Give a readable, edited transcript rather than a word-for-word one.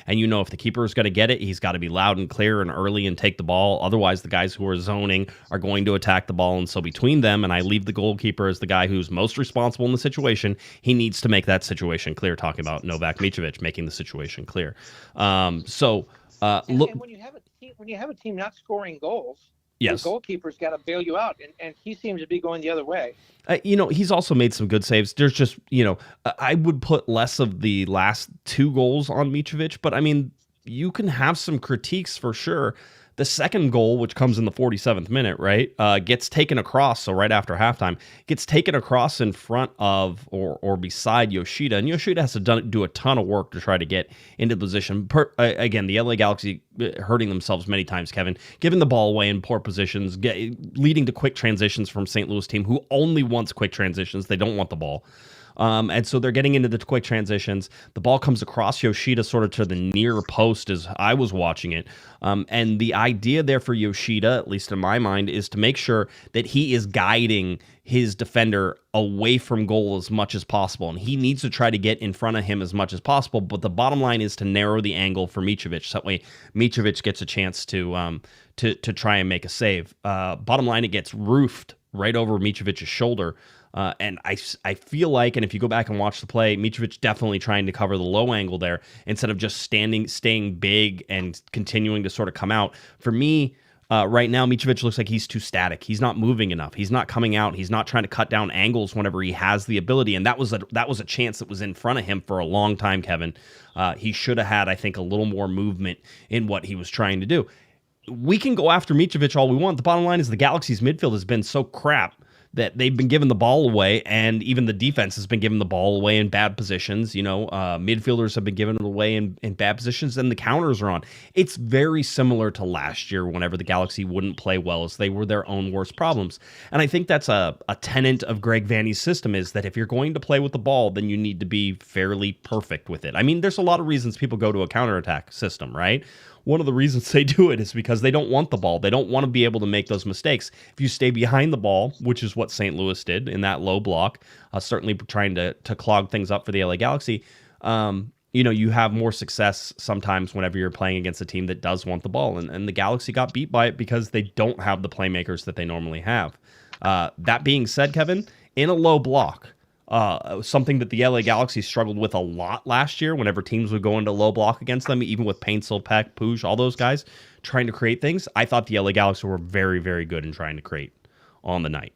And if the keeper is going to get it, he's got to be loud and clear and early and take the ball. Otherwise, the guys who are zoning are going to attack the ball. And so between them, and I leave the goalkeeper as the guy who's most responsible in the situation, he needs to make that situation clear. Talking about Novak Micovic making the situation clear. And when you have a team not scoring goals, yes, the goalkeeper's got to bail you out, and he seems to be going the other way. He's also made some good saves. There's just, I would put less of the last 2 goals on Micovic, but I mean, you can have some critiques for sure. The second goal, which comes in the 47th minute, right, gets taken across. So right after halftime, gets taken across in front of or beside Yoshida, and Yoshida has to do a ton of work to try to get into position. Again, the LA Galaxy hurting themselves many times, Kevin, giving the ball away in poor positions, leading to quick transitions from St. Louis team who only wants quick transitions. They don't want the ball. And so they're getting into the quick transitions. The ball comes across Yoshida sort of to the near post as I was watching it. And the idea there for Yoshida, at least in my mind, is to make sure that he is guiding his defender away from goal as much as possible. And he needs to try to get in front of him as much as possible. But the bottom line is to narrow the angle for Micovic. So that way Micovic gets a chance to try and make a save. Bottom line, it gets roofed right over Micovic's shoulder. And I feel like, and if you go back and watch the play, Micovic definitely trying to cover the low angle there instead of just staying big and continuing to sort of come out. For me, right now, Micovic looks like he's too static. He's not moving enough. He's not coming out. He's not trying to cut down angles whenever he has the ability. And that was a chance that was in front of him for a long time, Kevin. He should have had, I think, a little more movement in what he was trying to do. We can go after Micovic all we want. The bottom line is the Galaxy's midfield has been so crap that they've been giving the ball away, and even the defense has been giving the ball away in bad positions. Midfielders have been giving it away in bad positions, and the counters are on. It's very similar to last year whenever the Galaxy wouldn't play well, as they were their own worst problems. And I think that's a tenet of Greg Vanney's system, is that if you're going to play with the ball, then you need to be fairly perfect with it. I mean, there's a lot of reasons people go to a counterattack system, right? One of the reasons they do it is because they don't want the ball. They don't want to be able to make those mistakes. If you stay behind the ball, which is what St. Louis did in that low block, certainly trying to clog things up for the LA Galaxy, you have more success sometimes whenever you're playing against a team that does want the ball. And the Galaxy got beat by it because they don't have the playmakers that they normally have. That being said, Kevin, in a low block, something that the LA Galaxy struggled with a lot last year whenever teams would go into low block against them, even with Paintsel, Peck, Puig, all those guys trying to create things. I thought the LA Galaxy were very, very good in trying to create on the night.